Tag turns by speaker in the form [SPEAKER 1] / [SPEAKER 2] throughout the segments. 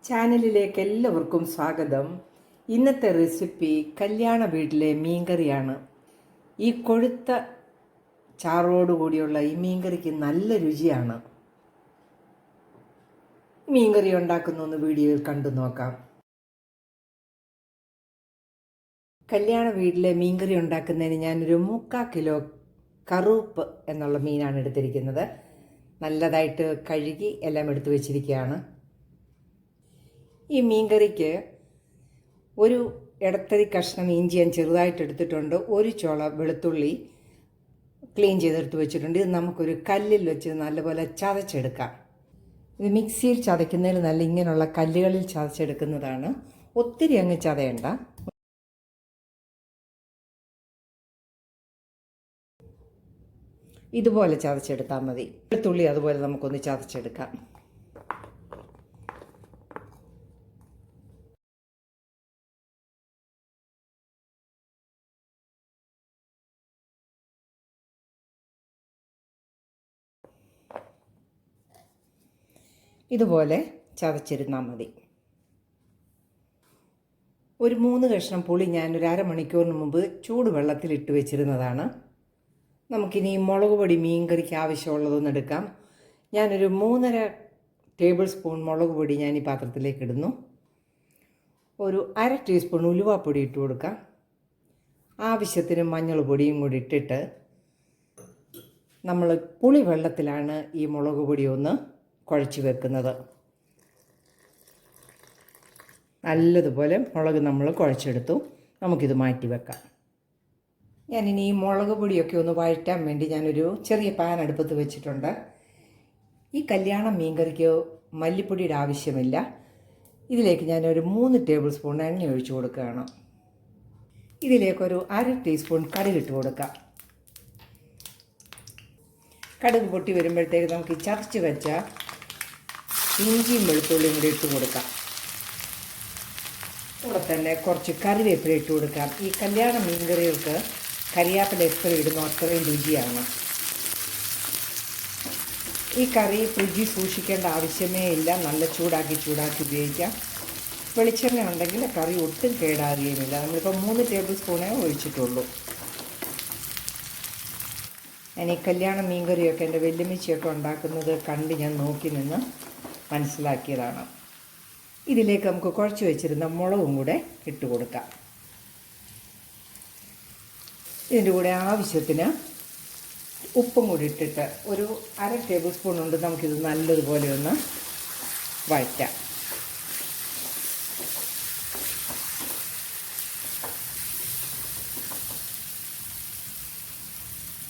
[SPEAKER 1] ചാനലിലേക്ക് എല്ലാവർക്കും സ്വാഗതം. ഇന്നത്തെ റെസിപ്പി കല്യാണ വീട്ടിലെ മീൻകറിയാണ്. ഈ കൊഴുത്ത ചാറോടുകൂടിയുള്ള ഈ മീൻകറിക്ക് നല്ല രുചിയാണ്. മീൻകറി ഉണ്ടാക്കുന്ന വീഡിയോയിൽ കണ്ടു നോക്കാം. കല്യാണ വീട്ടിലെ മീൻകറി ഉണ്ടാക്കുന്നതിന് ഞാനൊരു 3/4 കിലോ കറുപ്പ് എന്നുള്ള മീനാണ് എടുത്തിരിക്കുന്നത്. നല്ലതായിട്ട് കഴുകി എല്ലാം എടുത്തു വെച്ചിരിക്കുകയാണ്. ഈ മീൻകറിക്ക് ഒരു ഇടത്തരി കഷ്ണം ഇഞ്ചി ഞാൻ ചെറുതായിട്ട് എടുത്തിട്ടുണ്ട്. ഒരു ചുള വെളുത്തുള്ളി ക്ലീൻ ചെയ്തെടുത്ത് വെച്ചിട്ടുണ്ട്. ഇത് നമുക്കൊരു കല്ലിൽ വെച്ച് നല്ലപോലെ ചതച്ചെടുക്കാം. ഇത് മിക്സിയിൽ ചതയ്ക്കുന്നതിൽ നല്ല ഇങ്ങനെയുള്ള കല്ലുകളിൽ ചതച്ചെടുക്കുന്നതാണ്. ഒത്തിരി അങ്ങ് ചതയണ്ട. ഇതുപോലെ ചതച്ചെടുത്താൽ മതി. വെളുത്തുള്ളി അതുപോലെ നമുക്കൊന്ന് ചതച്ചെടുക്കാം. ഇതുപോലെ ചതച്ചിരുന്നാൽ മതി. ഒരു 3 കഷ്ണം പുളി ഞാനൊരു അരമണിക്കൂറിന് മുമ്പ് ചൂടുവെള്ളത്തിൽ ഇട്ട് വെച്ചിരുന്നതാണ്. നമുക്കിനി മുളക് പൊടി മീൻകറിക്ക് ആവശ്യമുള്ളതൊന്നും എടുക്കാം. ഞാനൊരു 3.5 ടേബിൾ സ്പൂൺ മുളക് പൊടി ഞാൻ ഈ പാത്രത്തിലേക്ക് ഇടുന്നു. ഒരു 1/2 ടീസ്പൂൺ ഉലുവാപ്പൊടി ഇട്ട് കൊടുക്കാം. ആവശ്യത്തിന് മഞ്ഞൾ പൊടിയും കൂടി ഇട്ടിട്ട് നമ്മൾ പുളി വെള്ളത്തിലാണ് ഈ മുളക് പൊടി ഒന്ന് കുഴച്ച് വെക്കുന്നത്. നല്ലതുപോലെ മുളക് നമ്മൾ കുഴച്ചെടുത്തു. നമുക്കിത് മാറ്റി വെക്കാം. ഞാനിനി ഈ മുളക് പൊടിയൊക്കെ ഒന്ന് വഴറ്റാൻ വേണ്ടി ഞാനൊരു ചെറിയ പാൻ അടുപ്പത്ത് വെച്ചിട്ടുണ്ട്. ഈ കല്യാണ മീൻകറിക്ക് മല്ലിപ്പൊടിയുടെ ആവശ്യമില്ല. ഇതിലേക്ക് ഞാനൊരു 3 ടേബിൾ സ്പൂൺ എണ്ണ ഒഴിച്ച് കൊടുക്കുകയാണ്. ഇതിലേക്കൊരു 1/2 ടീസ്പൂൺ കടുകിട്ട് കൊടുക്കാം. കടുക് പൊട്ടി വരുമ്പോഴത്തേക്ക് നമുക്ക് ചതച്ച് വെച്ച ഇഞ്ചിയും വെളുത്തുള്ളിയും കൂടി ഇട്ട് കൊടുക്കാം. കൂടെ തന്നെ കുറച്ച് കറിവേപ്പില ഇട്ട് കൊടുക്കാം. ഈ കല്യാണ മീൻകറികൾക്ക് കരിയാപ്പില എത്ര ഇടുന്നോ അത്രയും രുചിയാണ്. ഈ കറി ഫ്രിഡ്ജിൽ സൂക്ഷിക്കേണ്ട ആവശ്യമേ ഇല്ല. നല്ല ചൂടാക്കി ഉപയോഗിക്കാം. വെളിച്ചെണ്ണ ഉണ്ടെങ്കിൽ കറി ഒട്ടും കേടാകുകയുമില്ല. നമ്മളിപ്പോൾ 3 ടേബിൾ സ്പൂണേ ഒഴിച്ചിട്ടുള്ളൂ. ഞാൻ ഈ കല്യാണ മീൻകറിയൊക്കെ എൻ്റെ വല്യമ്മച്ചിയൊക്കെ ഉണ്ടാക്കുന്നത് കണ്ട് ഞാൻ നോക്കി നിന്ന് മനസ്സിലാക്കിയതാണ്. ഇതിലേക്ക് നമുക്ക് കുഴച്ച് വെച്ചിരുന്ന മുളകും കൂടെ ഇട്ട് കൊടുക്കാം. ഇതിൻ്റെ കൂടെ ആവശ്യത്തിന് ഉപ്പും കൂടി ഇട്ടിട്ട് ഒരു 1/2 ടേബിൾ സ്പൂൺ കൊണ്ട് നമുക്കിത് നല്ലതുപോലെ ഒന്ന് വഴറ്റാം.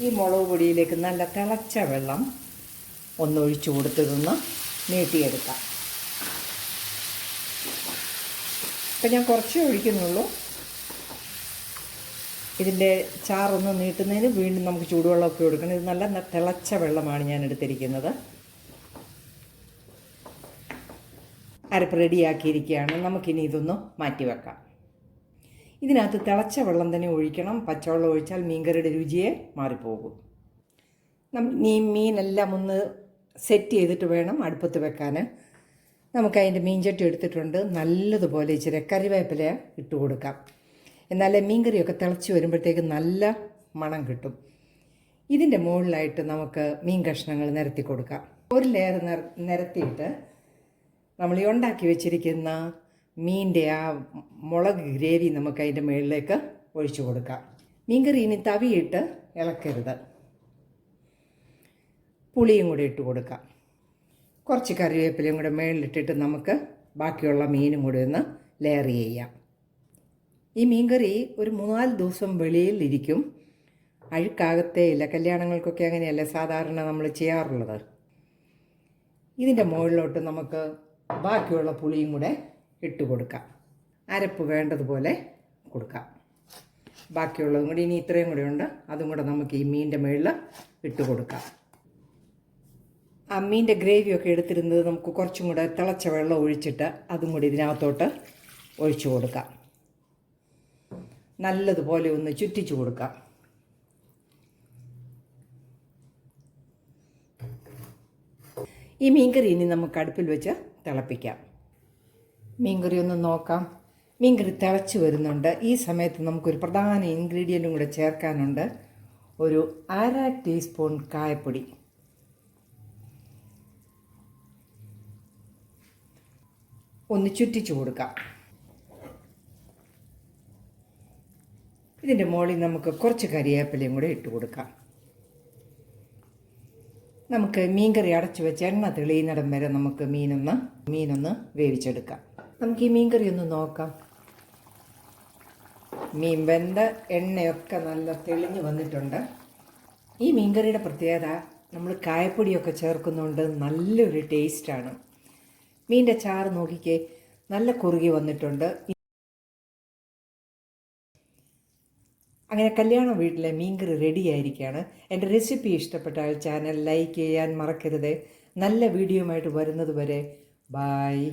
[SPEAKER 1] ഈ മുളക് പൊടിയിലേക്ക് നല്ല തിളച്ച വെള്ളം ഒന്നൊഴിച്ചു കൊടുത്തതൊന്ന് നീട്ടിയെടുക്കാം. ഇപ്പം ഞാൻ കുറച്ചേ ഒഴിക്കുന്നുള്ളൂ. ഇതിൻ്റെ ചാറൊന്ന് നീട്ടുന്നതിന് വീണ്ടും നമുക്ക് ചൂടുവെള്ളമൊക്കെ കൊടുക്കണം. ഇത് നല്ല തിളച്ച വെള്ളമാണ് ഞാൻ എടുത്തിരിക്കുന്നത്. അരപ്പ് റെഡിയാക്കിയിരിക്കുകയാണ്. നമുക്കിനി ഇതൊന്ന് മാറ്റി വെക്കാം. ഇതിനകത്ത് തിളച്ച വെള്ളം തന്നെ ഒഴിക്കണം. പച്ചവെള്ളം ഒഴിച്ചാൽ മീൻകറിയുടെ രുചിയെ മാറിപ്പോകും. ഈ മീനെല്ലാം ഒന്ന് സെറ്റ് ചെയ്തിട്ട് വേണം അടുപ്പത്ത് വെക്കാൻ. നമുക്കതിൻ്റെ മീൻചട്ടി എടുത്തിട്ടുണ്ട്. നല്ലതുപോലെ ഇച്ചിരി കറിവേപ്പില ഇട്ട് കൊടുക്കാം. എന്നാലേ മീൻകറിയൊക്കെ തിളച്ച് വരുമ്പോഴത്തേക്ക് നല്ല മണം കിട്ടും. ഇതിൻ്റെ മുകളിലായിട്ട് നമുക്ക് മീൻ കഷ്ണങ്ങൾ നിരത്തി കൊടുക്കാം. ഒരു ലെയർ നിരത്തിയിട്ട് നമ്മൾ ഈ ഉണ്ടാക്കി വെച്ചിരിക്കുന്ന മീൻ്റെ ആ മുളക് ഗ്രേവി നമുക്ക് അതിൻ്റെ മുകളിലേക്ക് ഒഴിച്ചു കൊടുക്കാം. മീൻകറി ഇനി തവിയിട്ട് ഇളക്കരുത്. പുളിയും കൂടി ഇട്ട് കൊടുക്കാം. കുറച്ച് കറിവേപ്പിലയും കൂടെ മുകളിലിട്ടിട്ട് നമുക്ക് ബാക്കിയുള്ള മീനും കൂടി ഒന്ന് ലെയർ ചെയ്യാം. ഈ മീൻകറി ഒരു 3-4 ദിവസം വെളിയിലിരിക്കും. അഴുക്കാകത്തേ ഇല്ല. കല്യാണങ്ങൾക്കൊക്കെ അങ്ങനെയല്ലേ സാധാരണ നമ്മൾ ചെയ്യാറുള്ളത്. ഇതിൻ്റെ മുകളിലോട്ട് നമുക്ക് ബാക്കിയുള്ള പുളിയും കൂടെ ഇട്ട് കൊടുക്കാം. അരപ്പ് വേണ്ടതുപോലെ കൊടുക്കാം. ബാക്കിയുള്ളതും കൂടി ഇനി ഇത്രയും കൂടെ ഉണ്ട്. അതും കൂടെ നമുക്ക് ഈ മീനിൻ്റെ മുകളിൽ ഇട്ട് കൊടുക്കാം. ആ മീനിൻ്റെ ഗ്രേവിയൊക്കെ എടുത്തിരുന്നത് നമുക്ക് കുറച്ചും കൂടെ തിളച്ച വെള്ളം ഒഴിച്ചിട്ട് അതും കൂടി ഇതിനകത്തോട്ട് ഒഴിച്ചു കൊടുക്കാം. നല്ലതുപോലെ ഒന്ന് ചുറ്റിച്ചു കൊടുക്കാം. ഈ മീൻകറി ഇനി നമുക്ക് അടുപ്പിൽ വെച്ച് തിളപ്പിക്കാം. മീൻകറി ഒന്ന് നോക്കാം. മീൻകറി തിളച്ച് വരുന്നുണ്ട്. ഈ സമയത്ത് നമുക്കൊരു പ്രധാന ഇൻഗ്രീഡിയൻറ്റും കൂടെ ചേർക്കാനുണ്ട്. ഒരു 1/2 ടീസ്പൂൺ കായപ്പൊടി, ഒന്ന് ചുറ്റിച്ചു കൊടുക്കാം. ഇതിൻ്റെ മുകളിൽ നമുക്ക് കുറച്ച് കരിവേപ്പിലയും കൂടെ ഇട്ട് കൊടുക്കാം. നമുക്ക് മീൻകറി അടച്ചു വെച്ച് എണ്ണ തെളിയുന്നിടം വരെ നമുക്ക് മീനൊന്ന് വേവിച്ചെടുക്കാം. നമുക്ക് ഈ മീൻകറി ഒന്ന് നോക്കാം. മീൻ വെന്ത എണ്ണയൊക്കെ നല്ല തെളിഞ്ഞ് വന്നിട്ടുണ്ട്. ഈ മീൻകറിയുടെ പ്രത്യേകത നമ്മൾ കായപ്പൊടിയൊക്കെ ചേർക്കുന്നുണ്ട്, നല്ലൊരു ടേസ്റ്റാണ്. മീൻ്റെ ചാറ് നോക്കിക്കേ, നല്ല കുറുകി വന്നിട്ടുണ്ട്. അങ്ങനെ കല്യാണ വീട്ടിലെ മീൻകറി റെഡി ആയിരിക്കുകയാണ്. എൻ്റെ റെസിപ്പി ഇഷ്ടപ്പെട്ടാൽ ചാനൽ ലൈക്ക് ചെയ്യാൻ മറക്കരുത്. നല്ല വീഡിയോയുമായിട്ട് വരുന്നത് വരെ ബായ്.